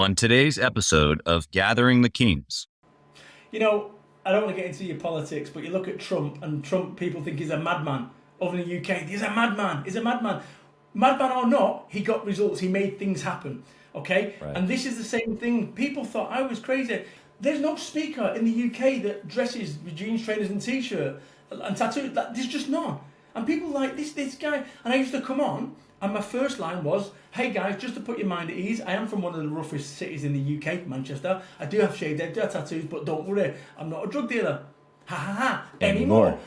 on today's episode of Gathering the Kings. You know, I don't want to get into your politics, but you look at Trump, and Trump, people think he's a madman. Over in the UK, he's a madman. He's a madman. Madman or not, he got results. He made things happen. Okay? Right. And this is the same thing. People thought I was crazy. There's no speaker in the UK that dresses with jeans, trainers, and t-shirt and tattoos. There's just none. And people like this guy. And I used to come on, and my first line was, "Hey guys, just to put your mind at ease, I am from one of the roughest cities in the UK, Manchester. I do have shaved head, do have tattoos, but don't worry, I'm not a drug dealer. Ha ha ha. Anymore."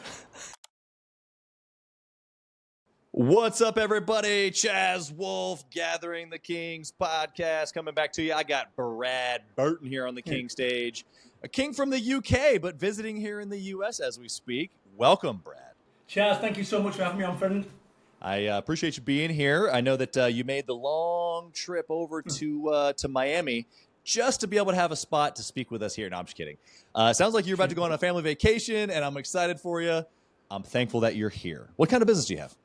What's up, everybody? Chaz, Wolfe, Gathering the Kings podcast coming back to you. I got Burton here on the King stage. A king from the UK, but visiting here in the US as we speak. Welcome, Brad. Chaz, thank you so much for having me on, friend. I appreciate you being here. I know that you made the long trip over to Miami just to be able to have a spot to speak with us here. No, I'm just kidding. Sounds like you're about to go on a family vacation, and I'm excited for you. I'm thankful that you're here. What kind of business do you have?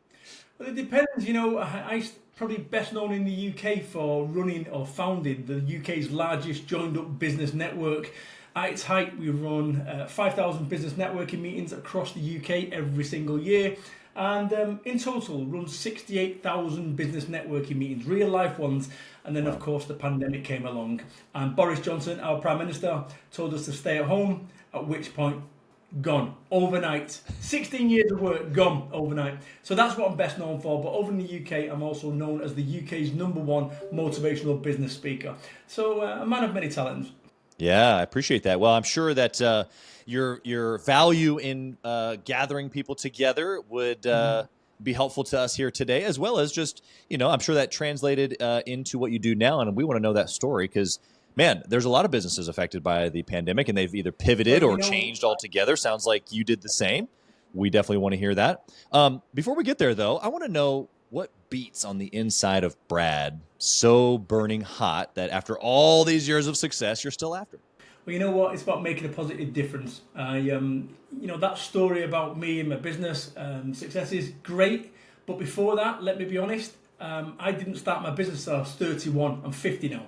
Well, it depends. You know, I'm probably best known in the UK for running or founding the UK's largest joined-up business network. At its height, we run 5,000 business networking meetings across the UK every single year. And in total, run 68,000 business networking meetings, real-life ones. And then, of course, the pandemic came along. And Boris Johnson, our Prime Minister, told us to stay at home, at which point, gone overnight. 16 years of work gone overnight. So that's what I'm best known for. But over in the UK, I'm also known as the UK's #1 motivational business speaker. So a man of many talents. Yeah, I appreciate that. Well, I'm sure that your value in gathering people together would be helpful to us here today, as well as just, I'm sure that translated into what you do now. And we want to know that story because, man, there's a lot of businesses affected by the pandemic, and they've either pivoted or changed altogether. Sounds like you did the same. We definitely want to hear that. Before we get there, though, I want to know what beats on the inside of Brad so burning hot that after all these years of success, you're still after. Well, you know what? It's about making a positive difference. That story about me and my business success is great. But before that, let me be honest, I didn't start my business until I was 31. I'm 50 now.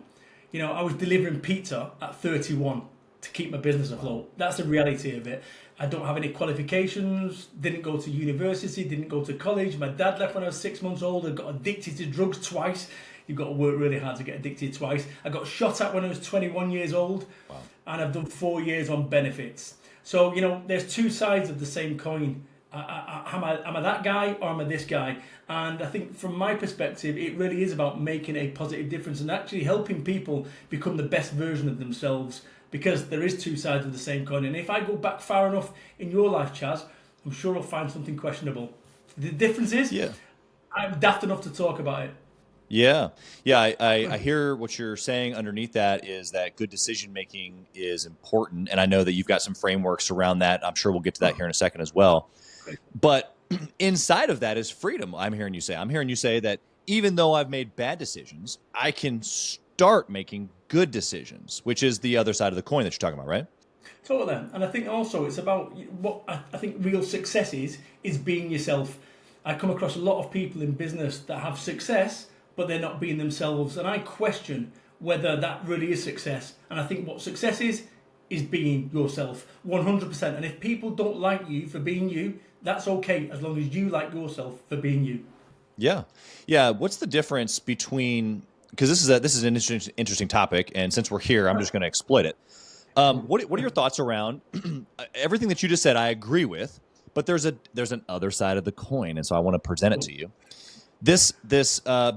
I was delivering pizza at 31 to keep my business afloat. That's the reality of it. I don't have any qualifications, didn't go to university, didn't go to college. My dad left when I was 6 months old. I got addicted to drugs twice. You've got to work really hard to get addicted twice. I got shot at when I was 21 years old. Wow. And I've done 4 years on benefits. So, there's two sides of the same coin. Am I that guy or am I this guy? And I think from my perspective, it really is about making a positive difference and actually helping people become the best version of themselves, because there is two sides of the same coin. And if I go back far enough in your life, Chaz, I'm sure I'll find something questionable. The difference is, I'm daft enough to talk about it. Yeah. I hear what you're saying underneath that is that good decision making is important. And I know that you've got some frameworks around that. I'm sure we'll get to that here in a second as well. But inside of that is freedom. I'm hearing you say that even though I've made bad decisions, I can start making good decisions, which is the other side of the coin that you're talking about, right? Totally. And I think also it's about what I think real success is being yourself. I come across a lot of people in business that have success, but they're not being themselves. And I question whether that really is success. And I think what success is being yourself 100%. And if people don't like you for being you, that's okay, as long as you like yourself for being you. Yeah. What's the difference between, because this is an interesting topic, and since we're here, I'm just going to exploit it. What are your thoughts around everything that you just said? I agree with, but there's an other side of the coin, and so I want to present it to you. This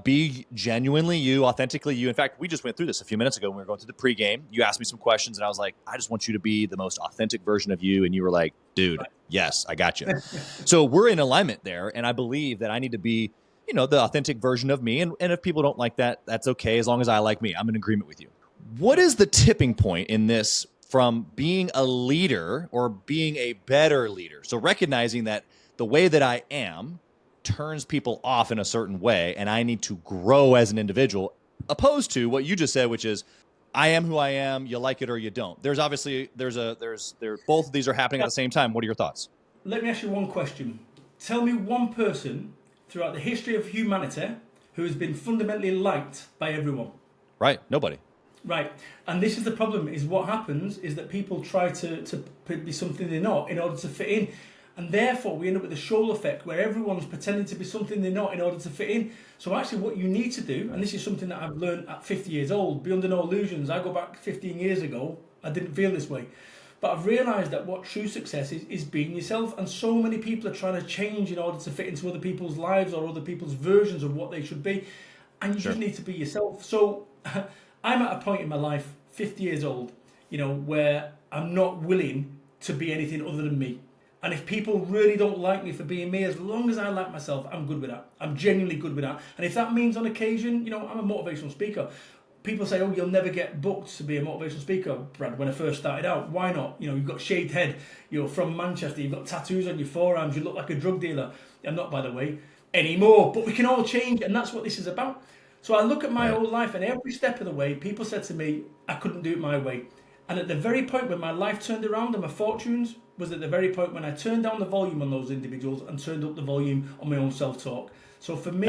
be genuinely you, authentically you. In fact, we just went through this a few minutes ago when we were going through the pregame. You asked me some questions, and I was like, I just want you to be the most authentic version of you. And you were like, dude, yes, I got you. So we're in alignment there, and I believe that I need to be, the authentic version of me. And if people don't like that, that's okay, as long as I like me. I'm in agreement with you. What is the tipping point in this from being a leader or being a better leader? So recognizing that the way that I am turns people off in a certain way, and I need to grow as an individual, opposed to what you just said, which is I am who I am, you like it or you don't. There's obviously both of these are happening at the same time. What are your thoughts? Let me ask you one question. Tell me one person throughout the history of humanity who has been fundamentally liked by everyone. Right, nobody. Right. And this is the problem, is what happens is that people try to be something they're not in order to fit in. And therefore we end up with the shoal effect where everyone's pretending to be something they're not in order to fit in. So actually what you need to do, and this is something that I've learned at 50 years old, be under no illusions. I go back 15 years ago, I didn't feel this way. But I've realised that what true success is being yourself. And so many people are trying to change in order to fit into other people's lives or other people's versions of what they should be. And you just need to be yourself. So I'm at a point in my life, 50 years old, where I'm not willing to be anything other than me. And if people really don't like me for being me, as long as I like myself, I'm good with that. I'm genuinely good with that. And if that means on occasion, I'm a motivational speaker. People say, oh, you'll never get booked to be a motivational speaker, Brad, when I first started out. Why not? You've got shaved head, you're from Manchester, you've got tattoos on your forearms, you look like a drug dealer. I'm not, by the way, anymore. But we can all change, and that's what this is about. So I look at my whole life, and every step of the way, people said to me, I couldn't do it my way. And at the very point when my life turned around and my fortunes was at the very point when I turned down the volume on those individuals and turned up the volume on my own self-talk. So for me,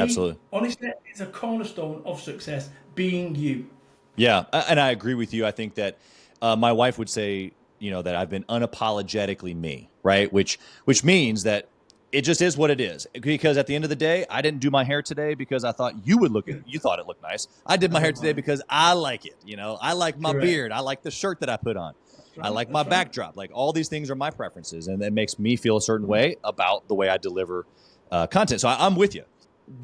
honestly, it's a cornerstone of success, being you. Yeah, and I agree with you. I think that my wife would say, that I've been unapologetically me, right? Which means that it just is what it is. Because at the end of the day, I didn't do my hair today because I thought you thought it looked nice. I did my hair today because I like it. I like my beard. I like the shirt that I put on. I like my backdrop. Like all these things are my preferences, and that makes me feel a certain way about the way I deliver content. So I'm with you.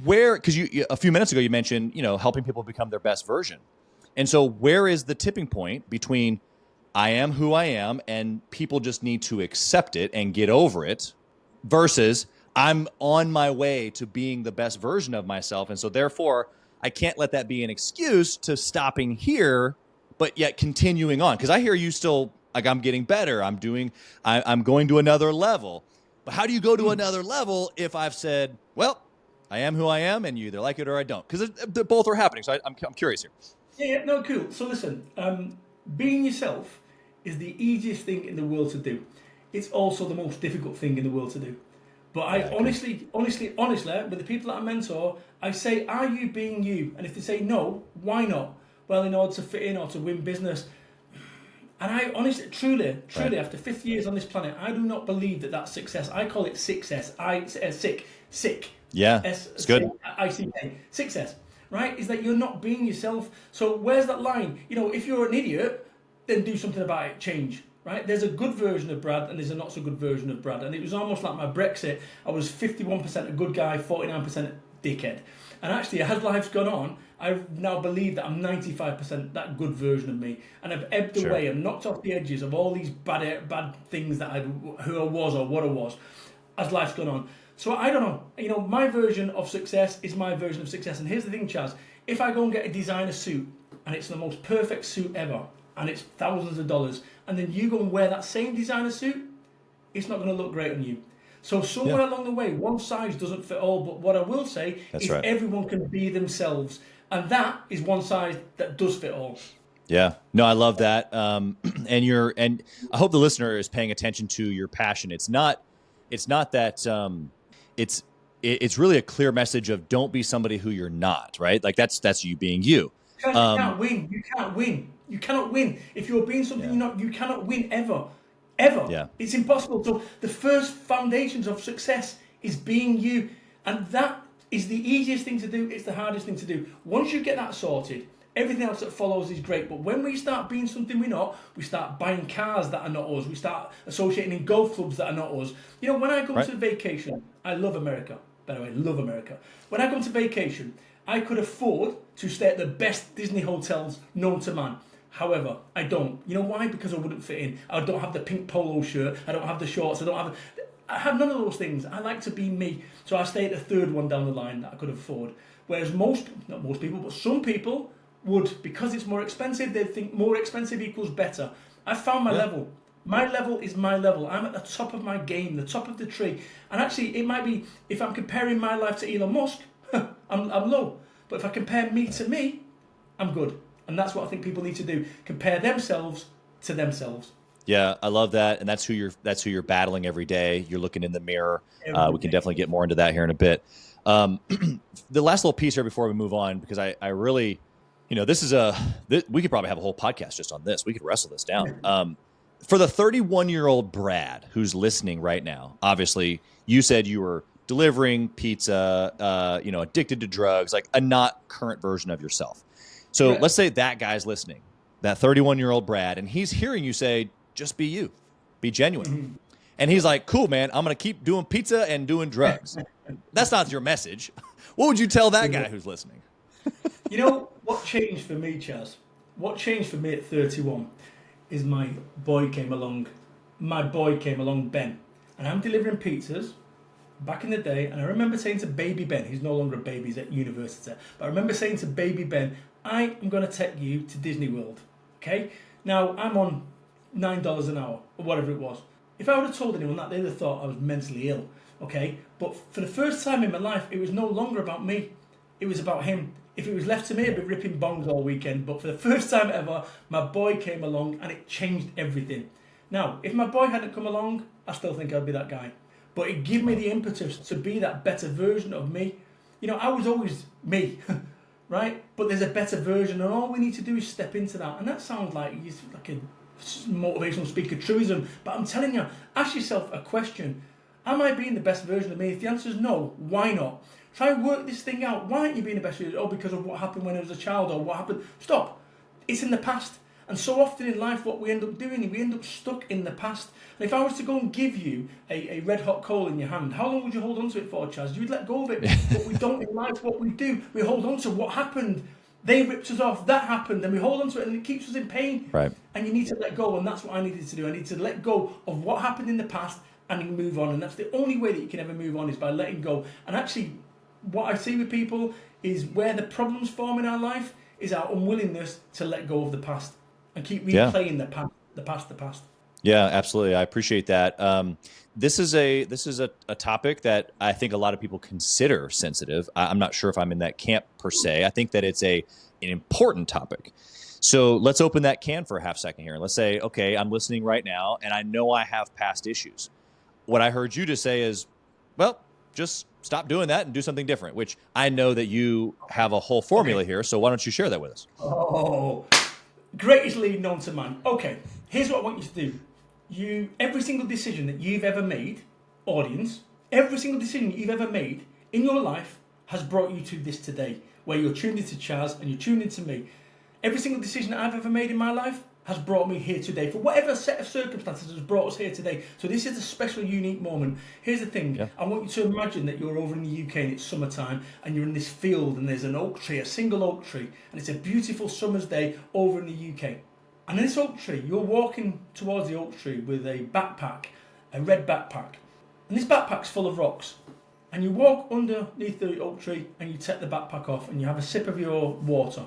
Because a few minutes ago you mentioned, helping people become their best version. And so where is the tipping point between I am who I am and people just need to accept it and get over it versus I'm on my way to being the best version of myself. And so therefore I can't let that be an excuse to stopping here, but yet continuing on. Because I hear you still like, I'm getting better. I'm going to another level. But how do you go to another level if I've said, well, I am who I am and you either like it or I don't? Because both are happening. So I'm curious here. Yeah, no, cool. So listen, being yourself is the easiest thing in the world to do. It's also the most difficult thing in the world to do. But I honestly, with the people that I mentor, I say, are you being you? And if they say no, why not? Well, in order to fit in or to win business. And I honestly, truly, after 50 years on this planet, I do not believe that that's success. I call it success. Sick. Yeah, it's good. I-C-K. Success. Right, is that you're not being yourself. So where's that line? If you're an idiot, then do something about it, change. Right, there's a good version of Brad and there's a not so good version of Brad. And it was almost like my Brexit. I was 51% a good guy, 49% a dickhead. And actually, as life's gone on, I now believe that I'm 95% that good version of me. And I've ebbed away and knocked off the edges of all these bad things that who I was or what I was as life's gone on. So I don't know, my version of success is my version of success. And here's the thing, Chaz, if I go and get a designer suit and it's the most perfect suit ever and it's thousands of dollars, and then you go and wear that same designer suit, it's not going to look great on you. So somewhere along the way, one size doesn't fit all, but what I will say is everyone can be themselves. And that is one size that does fit all. Yeah, no, I love that. And I hope the listener is paying attention to your passion. It's not that, it's really a clear message of don't be somebody who you're not, right? Like that's you being you. You can't win. You cannot win. If you're being something you're not, you cannot win ever. Yeah. It's impossible. So the first foundations of success is being you. And that is the easiest thing to do. It's the hardest thing to do. Once you get that sorted, everything else that follows is great. But when we start being something we're not, we start buying cars that are not us. We start associating in golf clubs that are not us. When I go to vacation, I love America. By the way, love America. When I go to vacation, I could afford to stay at the best Disney hotels known to man. However, I don't. You know why? Because I wouldn't fit in. I don't have the pink polo shirt. I don't have the shorts. I have none of those things. I like to be me. So I stay at the third one down the line that I could afford. Whereas not most people, but some people would, because it's more expensive, they think more expensive equals better. I found my level. My level is my level. I'm at the top of my game, the top of the tree. And actually, it might be, if I'm comparing my life to Elon Musk, I'm low. But if I compare me to me, I'm good. And that's what I think people need to do. Compare themselves to themselves. Yeah, I love that. And that's who you're battling every day. You're looking in the mirror. We can definitely get more into that here in a bit. The last little piece here before we move on, because I really This is we could probably have a whole podcast just on this. We could wrestle this down. For the 31-year-old Brad who's listening right now, obviously you said you were delivering pizza, addicted to drugs, like a not current version of yourself. So Right. let's say that guy's listening, that 31-year-old Brad, and he's hearing you say, just be you, be genuine. Mm-hmm. And he's like, cool, man, I'm going to keep doing pizza and doing drugs. That's not your message. What would you tell that guy who's listening? You know what changed for me, Chaz? What changed for me at 31 is my boy came along. My boy came along, Ben. And I'm delivering pizzas back in the day. And I remember saying to baby Ben, he's no longer a baby, he's at university. But I remember saying to baby Ben, I am going to take you to Disney World. Okay? Now, I'm on $9 an hour, or whatever it was. If I would have told anyone that, they'd have thought I was mentally ill. Okay? But for the first time in my life, it was no longer about me. It was about him. If it was left to me, I'd be ripping bongs all weekend. But for the first time ever, my boy came along and it changed everything. Now, if my boy hadn't come along, I still think I'd be that guy. But it gave me the impetus to be that better version of me. You know, I was always me, right? But there's a better version, and all we need to do is step into that. And that sounds like a motivational speaker truism, but I'm telling you, ask yourself a question. Am I being the best version of me? If the answer is no, why not? Try and work this thing out. Why aren't you being the best version? Oh, because of what happened when I was a child, or what happened. Stop. It's in the past. And so often in life, what we end up doing, we end up stuck in the past. And if I was to go and give you a red hot coal in your hand, how long would you hold on to it for, Chaz? You'd let go of it. But we don't in life. What we do, we hold on to what happened. They ripped us off. That happened. And we hold on to it, and it keeps us in pain. Right. And you need to let go. And that's what I needed to do. I need to let go of what happened in the past and move on. And that's the only way that you can ever move on, is by letting go. And actually, what I see with people is where the problems form in our life is our unwillingness to let go of the past and keep replaying the past. Yeah, absolutely. I appreciate that. This is a topic that I think a lot of people consider sensitive. I'm not sure if I'm in that camp per se. I think that it's an important topic. So let's open that can for a half second here. Let's say, okay, I'm listening right now and I know I have past issues. What I heard you just say is, well, just stop doing that and do something different, which I know that you have a whole formula here. So why don't you share that with us? Oh, greatest lead known to man. Okay, here's what I want you to do. Every single decision that you've ever made, audience, every single decision you've ever made in your life has brought you to this today, where you're tuned into Chaz and you're tuned into me. Every single decision that I've ever made in my life has brought me here today. For whatever set of circumstances has brought us here today. So this is a special, unique moment. Here's the thing. Yeah. I want you to imagine that you're over in the UK and it's summertime and you're in this field and there's an oak tree, a single oak tree, and it's a beautiful summer's day over in the UK. And in this oak tree, you're walking towards the oak tree with a backpack, a red backpack. And this backpack's full of rocks. And you walk underneath the oak tree and you take the backpack off and you have a sip of your water.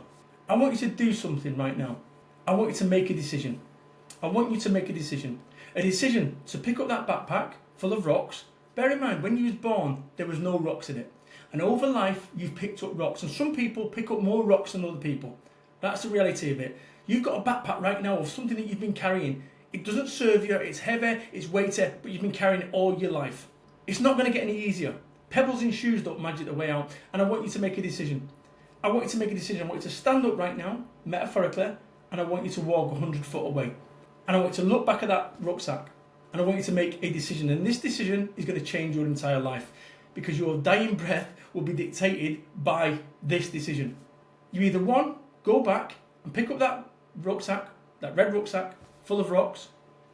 I want you to do something right now. I want you to make a decision. I want you to make a decision. A decision to pick up that backpack full of rocks. Bear in mind, when you was born, there was no rocks in it. And over life, you've picked up rocks. And some people pick up more rocks than other people. That's the reality of it. You've got a backpack right now of something that you've been carrying. It doesn't serve you, it's heavy, it's weighty, but you've been carrying it all your life. It's not going to get any easier. Pebbles in shoes don't magic the way out. And I want you to make a decision. I want you to make a decision. I want you to stand up right now, metaphorically, and I want you to walk 100 foot away. And I want you to look back at that rucksack. And I want you to make a decision. And this decision is going to change your entire life. Because your dying breath will be dictated by this decision. You either one, go back and pick up that rucksack, that red rucksack, full of rocks,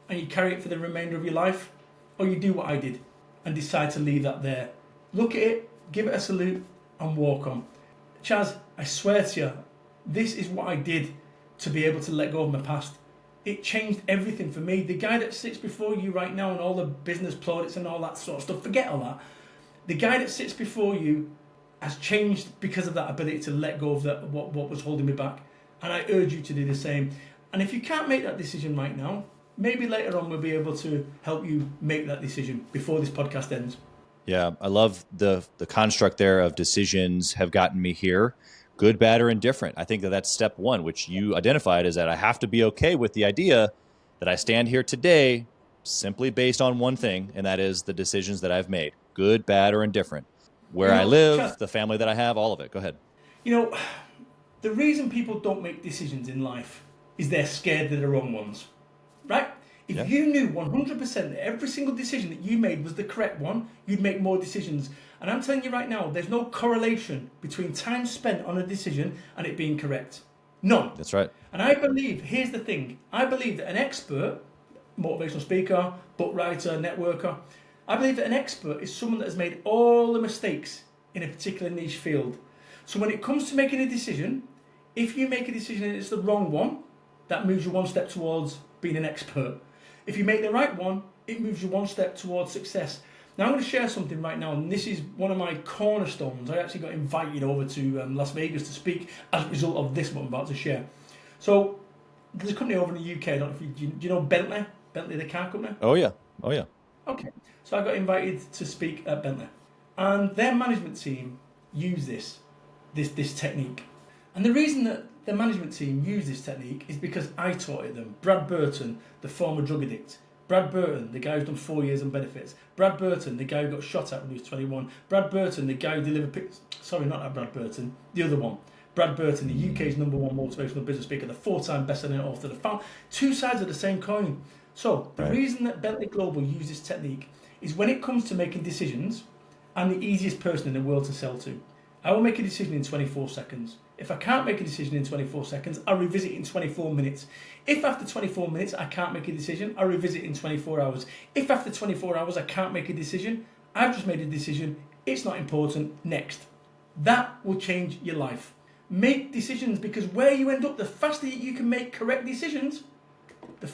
and you carry it for the remainder of your life. Or you do what I did and decide to leave that there. Look at it, give it a salute, and walk on. Chaz, I swear to you, this is what I did to be able to let go of my past. It changed everything for me. The guy that sits before you right now and all the business plaudits and all that sort of stuff, forget all that. The guy that sits before you has changed because of that ability to let go of that what was holding me back. And I urge you to do the same. And if you can't make that decision right now, maybe later on we'll be able to help you make that decision before this podcast ends. Yeah, I love the construct there of decisions have gotten me here. Good, bad, or indifferent. I think that's step one, which you identified, is that I have to be okay with the idea that I stand here today simply based on one thing, and that is the decisions that I've made. Good, bad, or indifferent. Where I live, the family that I have, all of it. Go ahead. You know, The reason people don't make decisions in life is they're scared they're the wrong ones, right? If you knew 100% that every single decision that you made was the correct one, you'd make more decisions. And I'm telling you right now, there's no correlation between time spent on a decision and it being correct. None. That's right. And I believe, here's the thing, I believe that an expert, motivational speaker, book writer, networker, I believe that an expert is someone that has made all the mistakes in a particular niche field. So when it comes to making a decision, if you make a decision and it's the wrong one, that moves you one step towards being an expert. If you make the right one, it moves you one step towards success. Now I'm going to share something right now, and this is one of my cornerstones. I actually got invited over to Las Vegas to speak as a result of this what I'm about to share. So there's a company over in the UK, I don't know if do you know Bentley? Bentley, the car company? Oh yeah. Okay, so I got invited to speak at Bentley, and their management team use this technique. And the reason that the management team use this technique is because I taught it them. Brad Burton, the former drug addict. Brad Burton, the guy who's done 4 years on benefits. Brad Burton, the guy who got shot at when he was 21. Brad Burton, the guy who delivered... Sorry, not that Brad Burton, the other one. Brad Burton, the UK's #1 motivational business speaker, the 4-time bestselling author. Two sides of the same coin. So the reason that Bentley Global use this technique is when it comes to making decisions, I'm the easiest person in the world to sell to. I will make a decision in 24 seconds. If I can't make a decision in 24 seconds, I'll revisit it in 24 minutes. If after 24 minutes I can't make a decision, I'll revisit it in 24 hours. If after 24 hours I can't make a decision, I've just made a decision, it's not important, next. That will change your life. Make decisions, because where you end up, the faster you can make correct decisions, the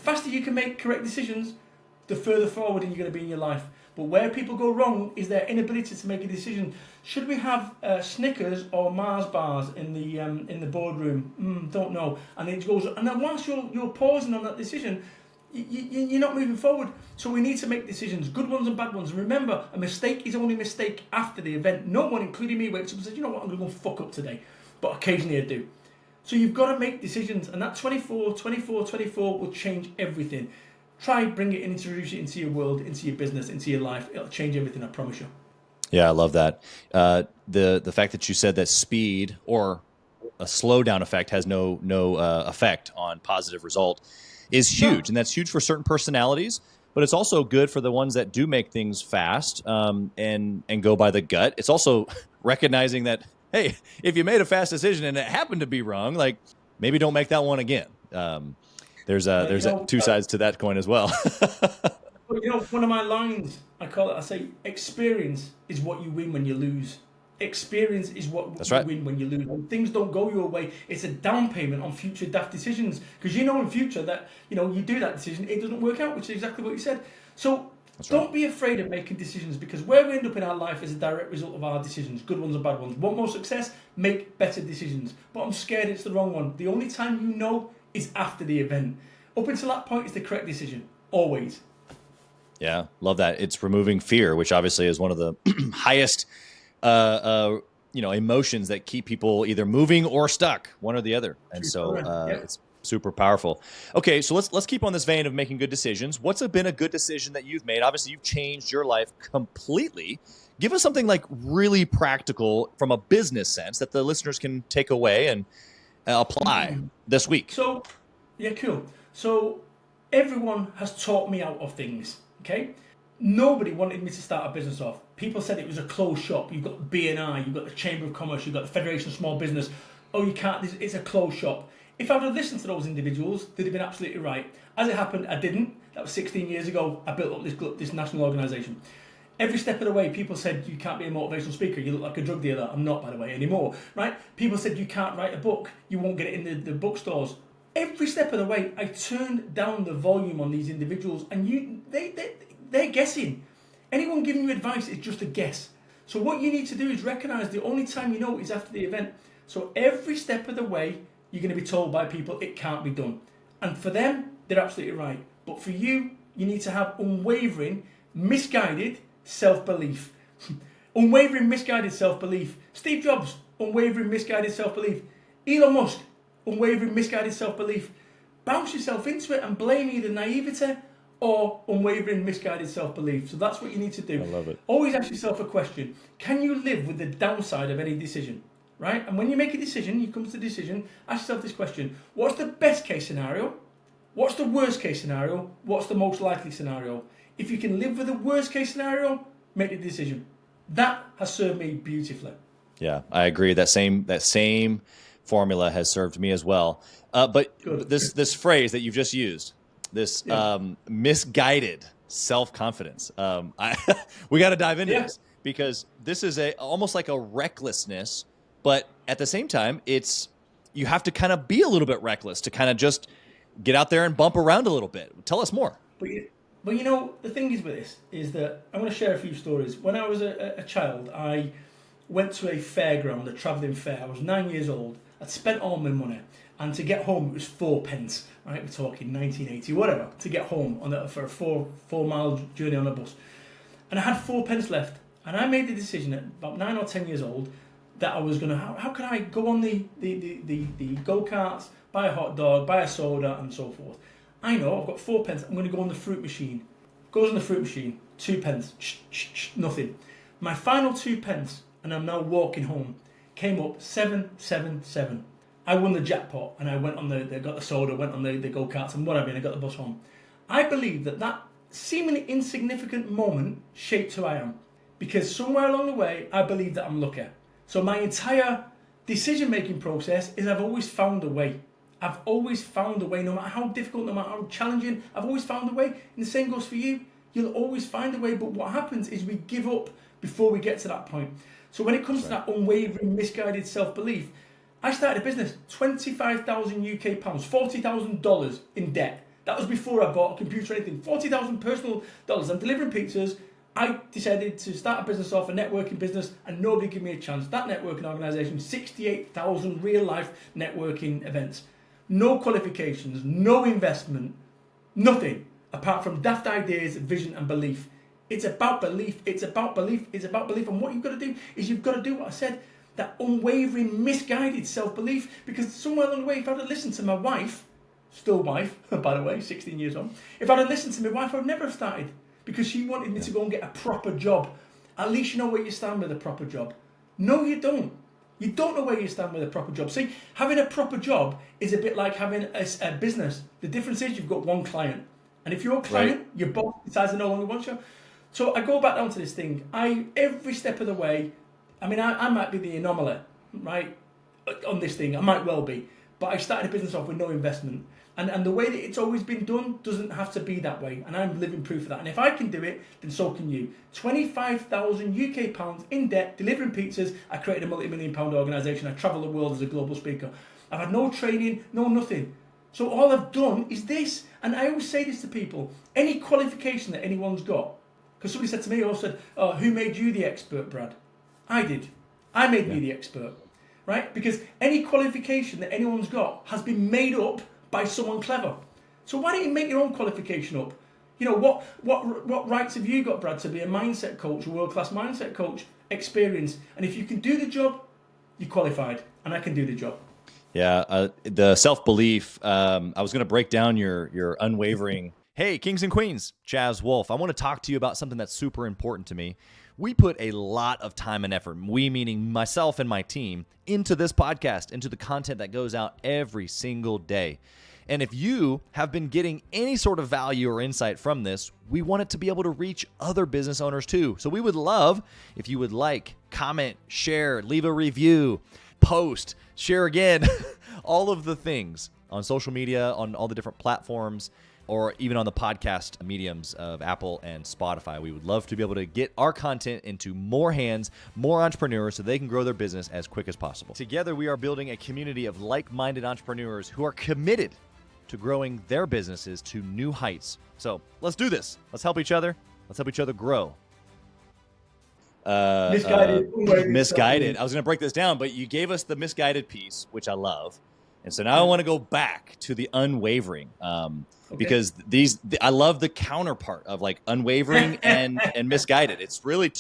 further forward you're going to be in your life. But where people go wrong is their inability to make a decision. Should we have Snickers or Mars bars in the boardroom? Don't know. And it goes. And then whilst you're pausing on that decision, you're not moving forward. So we need to make decisions, good ones and bad ones. And remember, a mistake is only a mistake after the event. No one, including me, wakes up and says, you know what, I'm going to go fuck up today. But occasionally I do. So you've got to make decisions. And that 24 will change everything. Try, bring it in, introduce it into your world, into your business, into your life. It'll change everything, I promise you. Yeah, I love that. The fact that you said that speed or a slowdown effect has no effect on positive result is huge, and that's huge for certain personalities. But it's also good for the ones that do make things fast and go by the gut. It's also recognizing that, hey, if you made a fast decision and it happened to be wrong, like maybe don't make that one again. There's two sides to that coin as well. But one of my lines, I say, experience is what you win when you lose. Experience is what you win when you lose. When things don't go your way, it's a down payment on future daft decisions. Because in future that, you do that decision, it doesn't work out, which is exactly what you said. So don't be afraid of making decisions, because where we end up in our life is a direct result of our decisions, good ones and bad ones. Want more success? Make better decisions. But I'm scared it's the wrong one. The only time you know is after the event. Up until that point, it's the correct decision. Always. Yeah, love that. It's removing fear, which obviously is one of the highest, emotions that keep people either moving or stuck, one or the other. And so it's super powerful. Okay, so let's keep on this vein of making good decisions. What's been a good decision that you've made? Obviously, you've changed your life completely. Give us something like really practical from a business sense that the listeners can take away and apply this week. So, yeah, cool. So everyone has taught me out of things, okay? Nobody wanted me to start a business off. People said it was a closed shop. You've got BNI, you've got the Chamber of Commerce, you've got the Federation of Small Business. Oh, you can't, it's a closed shop. If I would have listened to those individuals, they'd have been absolutely right. As it happened, I didn't. That was 16 years ago. I built up this national organisation. Every step of the way, people said, you can't be a motivational speaker. You look like a drug dealer. I'm not, by the way, anymore, right? People said, you can't write a book. You won't get it in the bookstores. Every step of the way, I turned down the volume on these individuals, and they're guessing. Anyone giving you advice is just a guess. So what you need to do is recognise the only time you know is after the event. So every step of the way, you're going to be told by people it can't be done. And for them, they're absolutely right. But for you, you need to have unwavering, misguided self-belief. Unwavering, misguided self-belief. Steve Jobs, unwavering, misguided self-belief. Elon Musk, unwavering, misguided self-belief. Bounce yourself into it and blame either naivety or unwavering, misguided self-belief. So that's what you need to do. I love it. Always ask yourself a question. Can you live with the downside of any decision? right? And when you make a decision, you come to the decision, ask yourself this question: what's the best case scenario? What's the worst case scenario? What's the most likely scenario? If you can live with the worst case scenario, make the decision. That has served me beautifully. Yeah, I agree. That same formula has served me as well. But this phrase that you've just used, this misguided self-confidence, we got to dive into this, because this is almost like a recklessness, but at the same time, you have to kind of be a little bit reckless to kind of just get out there and bump around a little bit. Tell us more. But you know, the thing is with this is that I'm going to share a few stories. When I was a child, I went to a fairground, a travelling fair. I was 9 years old. I'd spent all my money, and to get home it was 4p. Right, we're talking 1980, whatever. To get home for a 4-mile journey on a bus, and I had 4p left, and I made the decision at about 9 or 10 years old that I was going to. How could I go on the go-karts, buy a hot dog, buy a soda, and so forth? I know I've got 4p. I'm going to go on the fruit machine. Goes on the fruit machine. 2p. Nothing. My final 2p, and I'm now walking home, came up 777. I won the jackpot, and I went on got the soda, went on the go-karts and whatever, and I got the bus home. I believe that seemingly insignificant moment shaped who I am, because somewhere along the way I believe that I'm lucky. So my entire decision-making process is I've always found a way. I've always found a way, no matter how difficult, no matter how challenging, I've always found a way. And the same goes for you. You'll always find a way, but what happens is we give up before we get to that point. So when it comes to that unwavering, misguided self-belief, I started a business, 25,000 UK pounds, $40,000 in debt. That was before I bought a computer or anything. 40,000 personal dollars. I'm delivering pizzas. I decided to start a business off, a networking business, and nobody gave me a chance. That networking organisation, 68,000 real-life networking events. No qualifications, no investment, nothing apart from daft ideas, vision and belief. It's about belief, it's about belief, it's about belief. And what you've got to do is you've got to do what I said, that unwavering, misguided self-belief. Because somewhere along the way, if I'd have listened to my wife, still wife, by the way, 16 years on, if I'd have listened to my wife, I would never have started. Because she wanted me to go and get a proper job. At least you know where you stand with a proper job. No, you don't. You don't know where you stand with a proper job. See, having a proper job is a bit like having a business. The difference is you've got one client. And if your client, your boss decides to no longer want you. So I go back down to this thing. Every step of the way, I mean, I might be the anomaly, right, on this thing. I might well be. But I started a business off with no investment. And the way that it's always been done doesn't have to be that way. And I'm living proof of that. And if I can do it, then so can you. 25,000 UK pounds in debt, delivering pizzas. I created a multi-million-pound organisation. I travel the world as a global speaker. I've had no training, no nothing. So all I've done is this. And I always say this to people. Any qualification that anyone's got. Because somebody said to me, who made you the expert, Brad? I did. I made me the expert. Right? Because any qualification that anyone's got has been made up by someone clever. So why don't you make your own qualification up? You know, what rights have you got, Brad, to be a mindset coach, a world-class mindset coach, experience? And if you can do the job, you're qualified, and I can do the job. Yeah, the self-belief, I was going to break down your unwavering. Hey, kings and queens, Chaz, Wolfe. I want to talk to you about something that's super important to me. We put a lot of time and effort, we meaning myself and my team, into this podcast, into the content that goes out every single day. And if you have been getting any sort of value or insight from this, we want it to be able to reach other business owners too. So we would love if you would like, comment, share, leave a review, post, share again, all of the things on social media, on all the different platforms, or even on the podcast mediums of Apple and Spotify. We would love to be able to get our content into more hands, more entrepreneurs, so they can grow their business as quick as possible. Together, we are building a community of like-minded entrepreneurs who are committed to growing their businesses to new heights. So let's do this. Let's help each other. Let's help each other grow. Misguided. I was going to break this down, but you gave us the misguided piece, which I love. And so now I want to go back to the unwavering, because I love the counterpart of like unwavering and misguided. It's really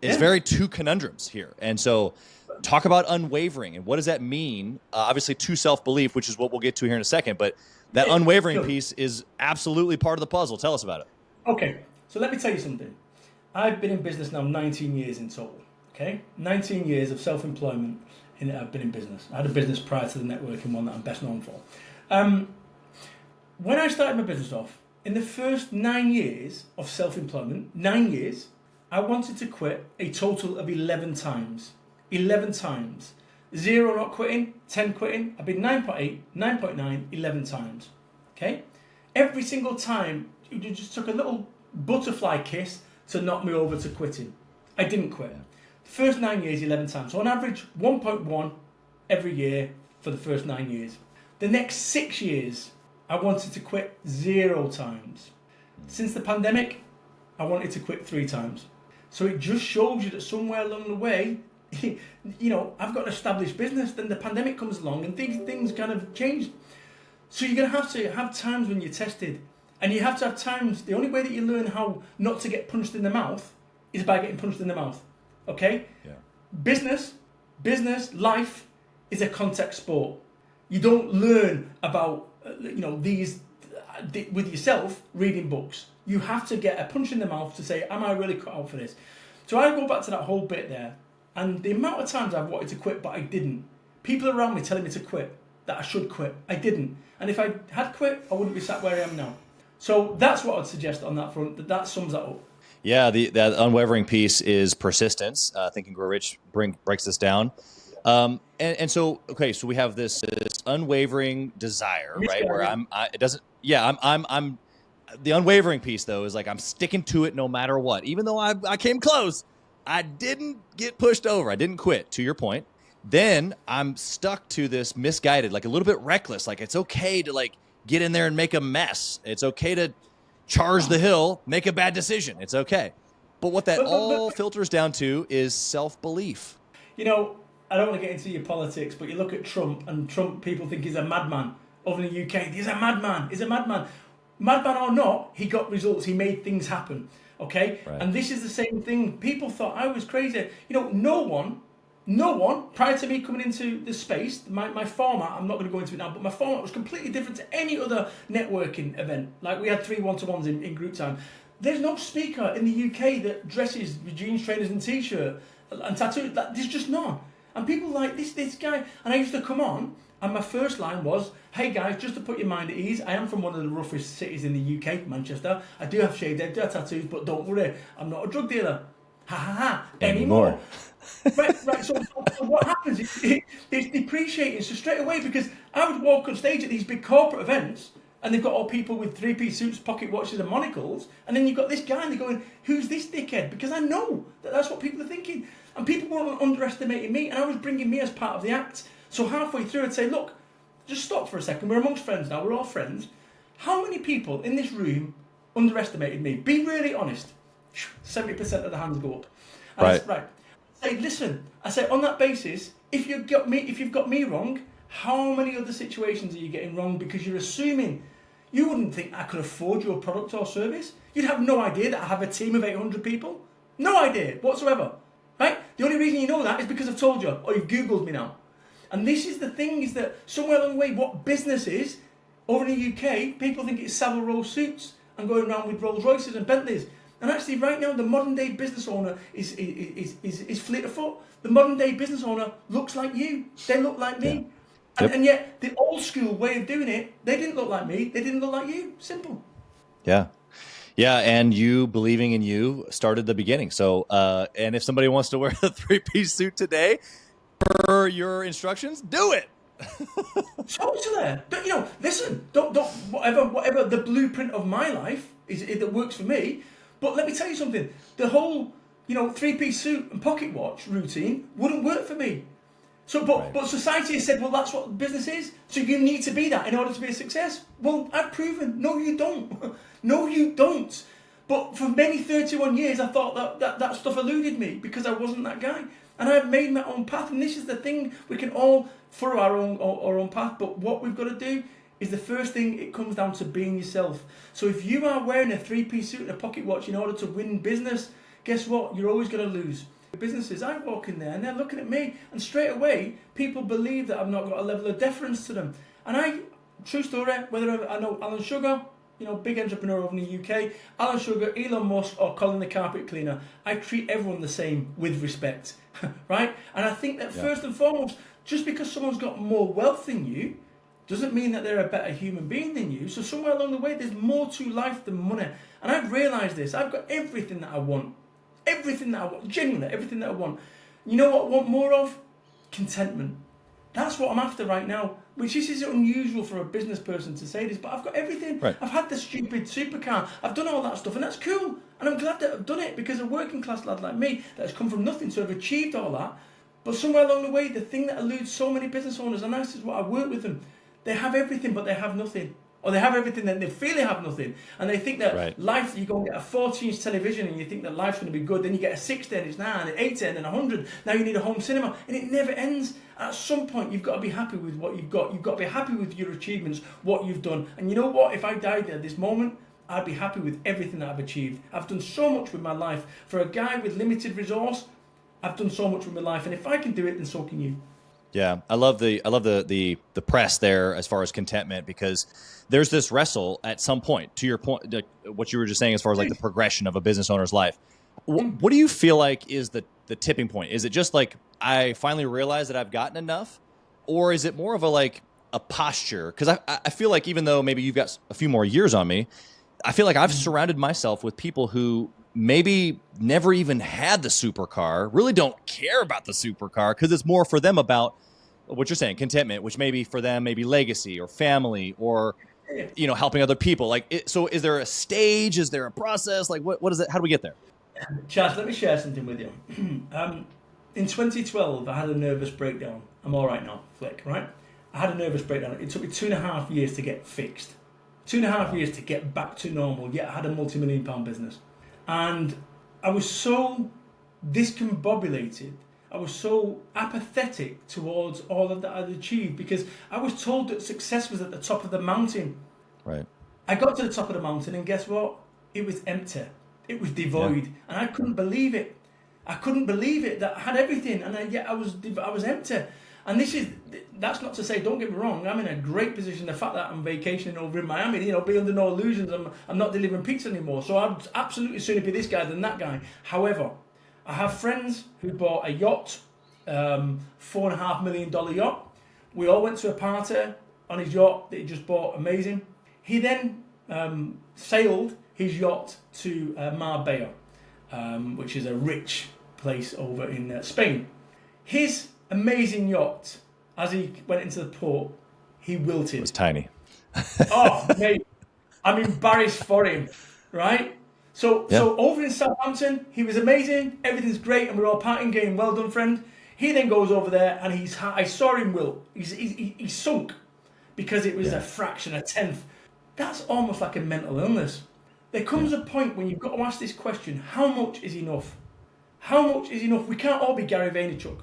very two conundrums here. And so talk about unwavering and what does that mean? Obviously to self-belief, which is what we'll get to here in a second, but that unwavering piece is absolutely part of the puzzle. Tell us about it. Okay, so let me tell you something. I've been in business now 19 years in total. Okay, 19 years of self-employment. I've been in business. I had a business prior to the networking one that I'm best known for. When I started my business off, in the first 9 years of self-employment, 9 years, I wanted to quit a total of 11 times. 11 times. 0 not quitting, 10 quitting. I've been 9.8, 9.9, 11 times. Okay? Every single time, it just took a little butterfly kiss to knock me over to quitting. I didn't quit. First 9 years, 11 times. So on average, 1.1 every year for the first 9 years. The next 6 years, I wanted to quit 0 times. Since the pandemic, I wanted to quit 3 times. So it just shows you that somewhere along the way, I've got an established business, then the pandemic comes along and things kind of changed. So you're going to have times when you're tested. And you have to have times, the only way that you learn how not to get punched in the mouth is by getting punched in the mouth. Okay? Yeah. Business, life is a contact sport. You don't learn about, these with yourself reading books. You have to get a punch in the mouth to say, am I really cut out for this? So I go back to that whole bit there. And the amount of times I've wanted to quit, but I didn't. People around me telling me to quit, that I should quit. I didn't. And if I had quit, I wouldn't be sat where I am now. So that's what I'd suggest on that front. That sums that up. Yeah, that unwavering piece is persistence. Think and Grow Rich breaks this down. And so, okay, so we have this unwavering desire, right? Where I'm the unwavering piece though is like I'm sticking to it no matter what. Even though I came close, I didn't get pushed over. I didn't quit, to your point. Then I'm stuck to this misguided, like a little bit reckless. Like it's okay to like get in there and make a mess. It's okay to charge the hill, make a bad decision. It's okay. But what that all filters down to is self-belief. I don't want to get into your politics, but you look at Trump, and Trump, people think he's a madman. Over in the UK, he's a madman. He's a madman. Madman or not, he got results. He made things happen. Okay? Right. And this is the same thing. People thought I was crazy. No one, prior to me coming into the space, my format, I'm not going to go into it now, but my format was completely different to any other networking event. Like we had 3 one-to-ones in group time. There's no speaker in the UK that dresses with jeans, trainers and t-shirt and tattoos. There's just none. And people like this guy. And I used to come on, and my first line was, hey guys, just to put your mind at ease, I am from one of the roughest cities in the UK, Manchester. I do have shaved head, do have tattoos, but don't worry, I'm not a drug dealer. Ha ha ha, anymore. right. So what happens is it's depreciating. So straight away, because I would walk on stage at these big corporate events, and they've got all people with 3-piece suits, pocket watches and monocles, and then you've got this guy and they're going, who's this dickhead? Because I know that's what people are thinking. And people were underestimating me, and I was bringing me as part of the act. So halfway through I'd say, look, just stop for a second. We're amongst friends now, we're all friends. How many people in this room underestimated me? Be really honest. 70% of the hands go up. And right. Say, listen, I say, on that basis, if you've got me wrong, how many other situations are you getting wrong? Because you're assuming. You wouldn't think I could afford your product or service. You'd have no idea that I have a team of 800 people. No idea whatsoever. Right? The only reason you know that is because I've told you, or you've Googled me now. And this is the thing, is that somewhere along the way, what business is, over in the UK, people think it's Savile Row suits and going around with Rolls Royces and Bentleys. And actually, right now, the modern day business owner is fleet of foot. The modern day business owner looks like you. They look like me. Yeah. And yet, the old school way of doing it, they didn't look like me. They didn't look like you. Simple. Yeah. Yeah, and you believing in you started the beginning. So, and if somebody wants to wear a 3-piece suit today, per your instructions, do it. Totally. But listen. Don't whatever the blueprint of my life is that works for me. But let me tell you something. The whole 3-piece suit and pocket watch routine wouldn't work for me. So, but society has said, well, that's what business is. So you need to be that in order to be a success. Well, I've proven, no, you don't. No, you don't. But for many 31 years, I thought that stuff eluded me because I wasn't that guy. And I've made my own path. And this is the thing, we can all follow our own path. But what we've got to do is, the first thing, it comes down to being yourself. So if you are wearing a 3-piece suit and a pocket watch in order to win business, guess what? You're always going to lose. Businesses, I walk in there and they're looking at me, and straight away people believe that I've not got a level of deference to them. And true story, whether I know Alan Sugar, big entrepreneur over in the UK, Alan Sugar, Elon Musk, or Colin the carpet cleaner, I treat everyone the same with respect, right? And I think that first and foremost, just because someone's got more wealth than you, doesn't mean that they're a better human being than you. So somewhere along the way, there's more to life than money. And I've realised this. I've got everything that I want. Everything that I want. Genuinely, everything that I want. You know what I want more of? Contentment. That's what I'm after right now. Which is unusual for a business person to say this, but I've got everything. Right. I've had the stupid supercar. I've done all that stuff, and that's cool. And I'm glad that I've done it, because a working class lad like me that has come from nothing to have achieved all that. But somewhere along the way, the thing that eludes so many business owners, and this is what I work with them, they have everything, but they have nothing. Or they have everything and they feel they have nothing. And they think that life, you go and get a 40-inch television and you think that life's going to be good. Then you get a 60 and it's 9, an 80 and 100. Now you need a home cinema. And it never ends. At some point, you've got to be happy with what you've got. You've got to be happy with your achievements, what you've done. And you know what? If I died at this moment, I'd be happy with everything that I've achieved. I've done so much with my life. For a guy with limited resource, I've done so much with my life. And if I can do it, then so can you. Yeah, I love the press there as far as contentment, because there's this wrestle at some point, to your point, what you were just saying as far as like the progression of a business owner's life. What do you feel like is the tipping point? Is it just like, I finally realized that I've gotten enough, or is it more of a posture? Because I feel like, even though maybe you've got a few more years on me, I feel like I've surrounded myself with people who maybe never even had the supercar, really don't care about the supercar, because it's more for them about what you're saying, contentment, which maybe for them, maybe legacy or family or, helping other people. So is there a stage? Is there a process? Like, what is it? How do we get there? Chaz, let me share something with you. In 2012, I had a nervous breakdown. I'm all right now, Flick, right? I had a nervous breakdown. It took me 2.5 years to get fixed. 2.5 years to get back to normal, yet I had a multi-million-pound business. And I was so discombobulated, I was so apathetic towards all of that I'd achieved, because I was told that success was at the top of the mountain. Right. I got to the top of the mountain, and guess what? It was empty. It was devoid. And I couldn't believe it. I couldn't believe it, that I had everything, and yet I was empty. And that's not to say, don't get me wrong, I'm in a great position. The fact that I'm vacationing over in Miami, be under no illusions, I'm not delivering pizza anymore. So I'd absolutely sooner be this guy than that guy. However, I have friends who bought a yacht, $4.5 million yacht. We all went to a party on his yacht that he just bought, amazing. He then sailed his yacht to Marbella, which is a rich place over in Spain. His amazing yacht, as he went into the port, he wilted. It was tiny. Oh, mate, I'm embarrassed for him, right? So over in Southampton, he was amazing. Everything's great, and we're all partying, game. Well done, friend. He then goes over there, and I saw him wilt. He's sunk because it was a fraction, a tenth. That's almost like a mental illness. There comes a point when you've got to ask this question: how much is enough? How much is enough? We can't all be Gary Vaynerchuk.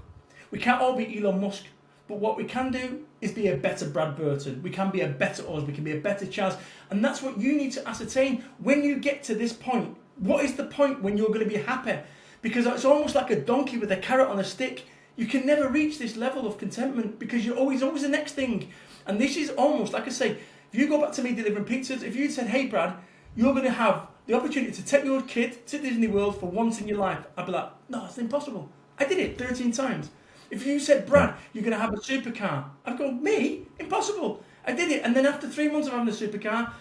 We can't all be Elon Musk. But what we can do is be a better Brad Burton. We can be a better Oz. We can be a better Chaz. And that's what you need to ascertain when you get to this point. What is the point when you're going to be happy? Because it's almost like a donkey with a carrot on a stick. You can never reach this level of contentment because you're always the next thing. And this is almost, like I say, if you go back to me delivering pizzas, if you said, hey Brad, you're going to have the opportunity to take your kid to Disney World for once in your life, I'd be like, no, it's impossible. I did it 13 times. If you said, Brad, you're going to have a supercar, I'd go, me? Impossible. I did it. And then after 3 months of having a supercar,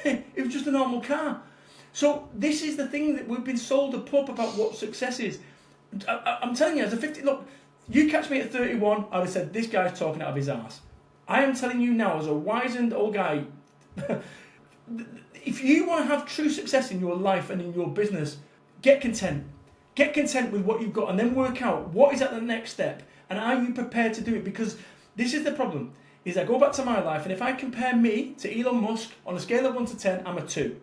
it was just a normal car. So this is the thing that we've been sold a pup about what success is. I'm telling you, as a 50, look, you catch me at 31, I'd have said, this guy's talking out of his ass. I am telling you now, as a wizened old guy, if you want to have true success in your life and in your business, get content. Get content with what you've got, and then work out what is at the next step. And are you prepared to do it? Because this is the problem, is I go back to my life, and if I compare me to Elon Musk on a scale of 1 to 10, I'm a 2.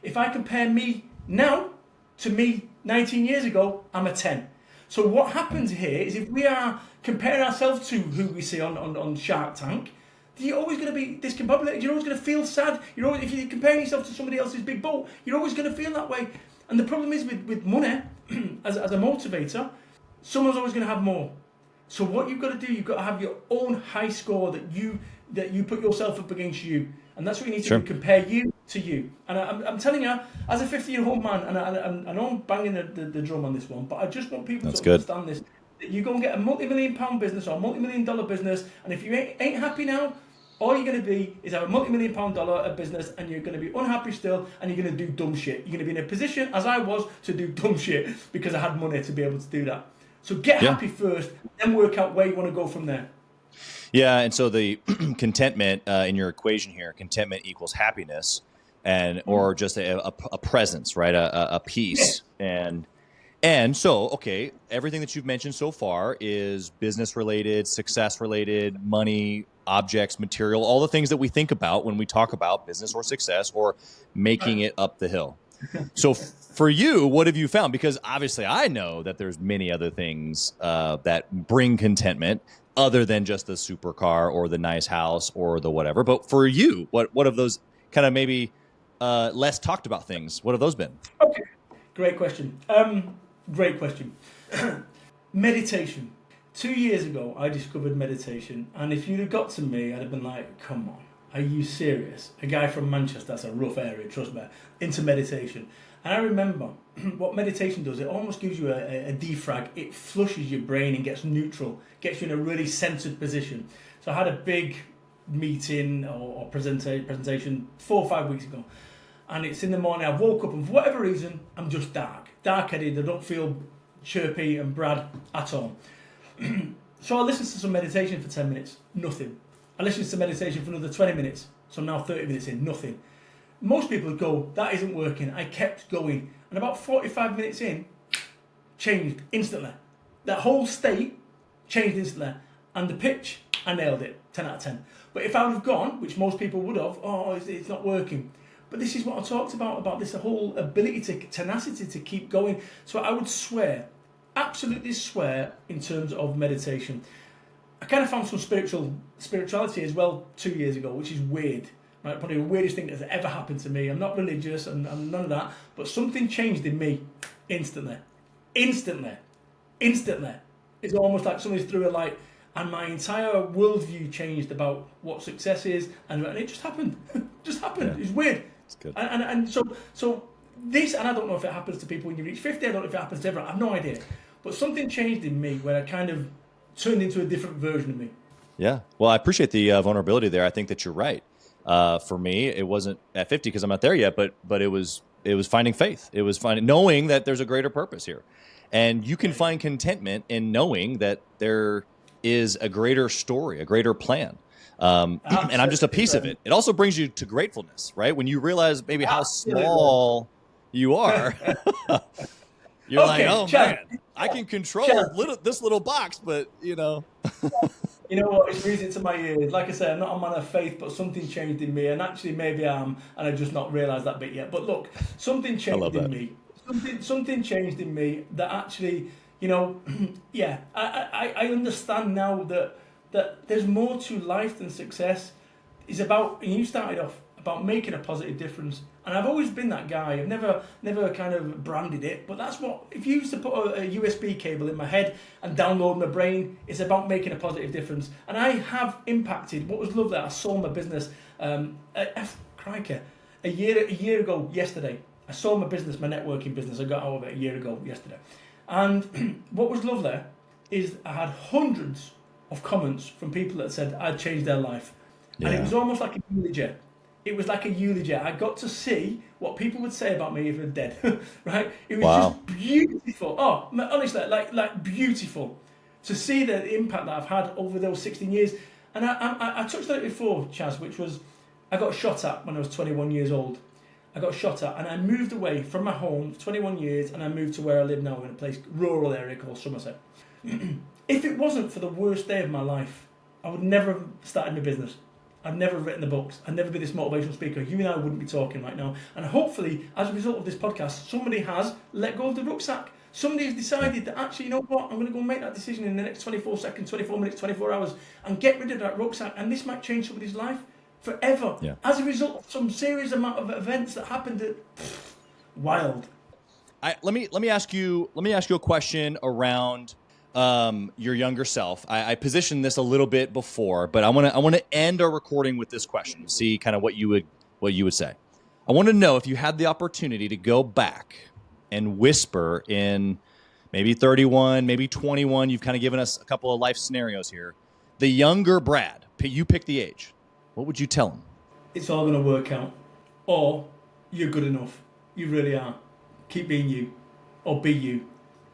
If I compare me now to me 19 years ago, I'm a 10. So what happens here is if we are comparing ourselves to who we see on Shark Tank, you're always going to be discombobulated. You're always going to feel sad. If you're comparing yourself to somebody else's big boat, you're always going to feel that way. And the problem is with money, as a motivator, someone's always going to have more. So what you've got to do, you've got to have your own high score that you put yourself up against you. And that's what you need to Sure. do, compare you to you. And I'm telling you, as a 50-year-old man, and I know I'm banging the drum on this one, but I just want people That's to good. understand this. That you go and get a multi-million-pound business or a multi-million-dollar business, and if you ain't happy now, all you're going to be is have a multi-million-pound business, and you're going to be unhappy still, and you're going to do dumb shit. You're going to be in a position, as I was, to do dumb shit because I had money to be able to do that. So get happy first, then work out where you want to go from there. Yeah, and so the contentment in your equation here, contentment equals happiness, and or just a presence, right? A peace, and so okay, everything that you've mentioned so far is business related, success related, money, objects, material, all the things that we think about when we talk about business or success or making it up the hill. So for you, what have you found? Because obviously I know that there's many other things that bring contentment other than just the supercar or the nice house or the whatever. But for you, what of those kind of maybe less talked about things, what have those been? Okay, great question. Great question. Meditation. 2 years ago, I discovered meditation. And if you'd have got to me, I'd have been like, come on, are you serious? A guy from Manchester, that's a rough area, trust me, into meditation. And I remember what meditation does, it almost gives you a defrag. It flushes your brain and gets neutral, gets you in a really centered position. So I had a big meeting or presentation 4 or 5 weeks ago. And it's in the morning, I woke up and for whatever reason, I'm just dark-headed. I don't feel chirpy and Brad at all. So I listened to some meditation for 10 minutes, nothing. I listened to meditation for another 20 minutes, so I'm now 30 minutes in, nothing. Most people would go, that isn't working. I kept going. And about 45 minutes in, changed instantly. That whole state changed instantly. And the pitch, I nailed it, 10 out of 10. But if I would have gone, which most people would have, it's not working. But this is what I talked about this whole ability to tenacity to keep going. So I would swear, absolutely swear, in terms of meditation. I kind of found some spirituality as well 2 years ago, which is weird. Right? Probably the weirdest thing that's ever happened to me. I'm not religious and none of that, but something changed in me instantly. Instantly. It's almost like somebody threw a light, and my entire worldview changed about what success is, and it just happened. Just happened. Yeah. It's weird. It's good. And so this, and I don't know if it happens to people when you reach 50. I don't know if it happens to everyone. I have no idea. But something changed in me where I kind of turned into a different version of me. Yeah. Well, I appreciate the vulnerability there. I think that you're right. For me, it wasn't at 50 because I'm not there yet, but it was finding faith. It was knowing that there's a greater purpose here, and you can find contentment in knowing that there is a greater story, a greater plan. And I'm just a piece of it. It also brings you to gratefulness, right? When you realize maybe how small you are, you're like, oh Chaz, man, I can control this little box, but You know what? It's music to my ears. Like I said, I'm not a man of faith, but something changed in me, and actually maybe I am, and I've just not realised that bit yet. But look, something changed in me. Something changed in me that actually, yeah, I understand now that there's more to life than success. It's about, and you started off about making a positive difference. And I've always been that guy. I've never kind of branded it, but that's what, if you used to put a USB cable in my head and download my brain, it's about making a positive difference. And I have impacted. What was lovely, I sold my business, crikey, a year ago yesterday. I sold my business, my networking business. I got out of it a year ago yesterday. And what was lovely is I had hundreds of comments from people that said I'd changed their life. Yeah. And it was almost like a eulogy. It was like a eulogy. I got to see what people would say about me if they're dead, right? It was just beautiful. Oh, honestly, like beautiful to see the impact that I've had over those 16 years. And I touched on it before, Chaz, which was I got shot at when I was 21 years old. I got shot at, and I moved away from my home for 21 years, and I moved to where I live now in a rural area called Somerset. If it wasn't for the worst day of my life, I would never have started my business. I'd never have written the books. I'd never be this motivational speaker. You and I wouldn't be talking right now. And hopefully, as a result of this podcast, somebody has let go of the rucksack. Somebody has decided that actually, you know what? I'm going to go make that decision in the next 24 seconds, 24 minutes, 24 hours, and get rid of that rucksack. And this might change somebody's life forever. Yeah. As a result of some serious amount of events that happened. Wild. Let me ask you a question around your younger self, I positioned this a little bit before, but I want to end our recording with this question. See kind of what you would say. I want to know if you had the opportunity to go back and whisper in maybe 31, maybe 21. You've kind of given us a couple of life scenarios here. The younger Brad, you pick the age. What would you tell him? It's all going to work out. Or you're good enough. You really are. Keep being you. Or be you.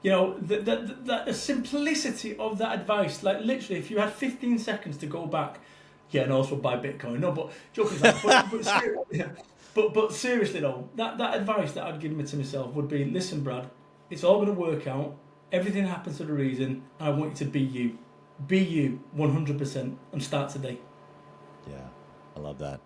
You know, the simplicity of that advice, like literally, if you had 15 seconds to go back, yeah, and also buy Bitcoin. No, but joking aside, but seriously though, that advice that I'd give to myself would be, listen, Brad, it's all going to work out. Everything happens for a reason, and I want you to be you. Be you 100% and start today. Yeah, I love that.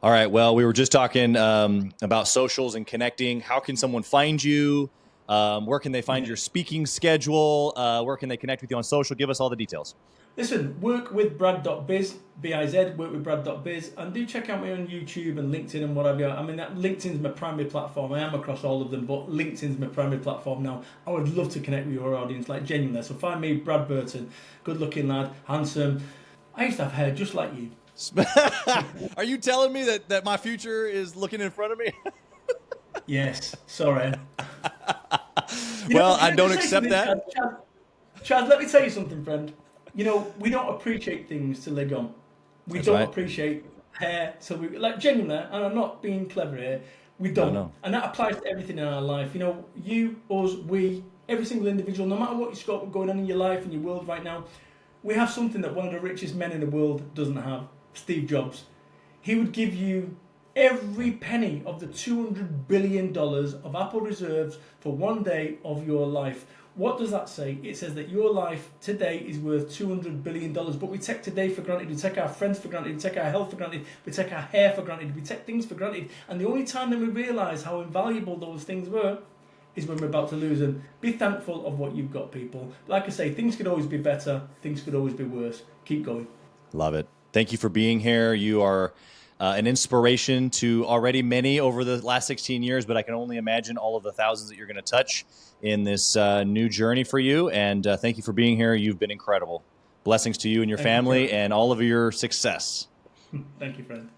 All right, well, we were just talking about socials and connecting. How can someone find you? Where can they find your speaking schedule? Where can they connect with you on social? Give us all the details. Listen, workwithbrad.biz, B-I-Z, workwithbrad.biz, and do check out me on YouTube and LinkedIn and whatever. I mean, that LinkedIn's my primary platform. I am across all of them, but LinkedIn's my primary platform now. I would love to connect with your audience, like genuinely. So find me, Brad Burton, good-looking lad, handsome. I used to have hair just like you. Are you telling me that my future is looking in front of me? Yes, sorry. Well, I don't accept that. Chaz, let me tell you something, friend. You know, we don't appreciate things till they're gone. We That's don't right. appreciate hair till we, like, genuinely, and I'm not being clever here, we don't. No. And that applies to everything in our life. You know, you, us, we, every single individual, no matter what you've got going on in your life and your world right now, we have something that one of the richest men in the world doesn't have, Steve Jobs. He would give you every penny of the $200 billion of Apple reserves for one day of your life. What does that say? It says that your life today is worth $200 billion, but we take today for granted, we take our friends for granted, we take our health for granted, we take our hair for granted, we take things for granted, and the only time that we realise how invaluable those things were is when we're about to lose them. Be thankful of what you've got, people. Like I say, things could always be better, things could always be worse. Keep going. Love it. Thank you for being here. You are an inspiration to already many over the last 16 years, but I can only imagine all of the thousands that you're going to touch in this new journey for you. And thank you for being here. You've been incredible. Blessings to you and your family and all of your success. Thank you, friend.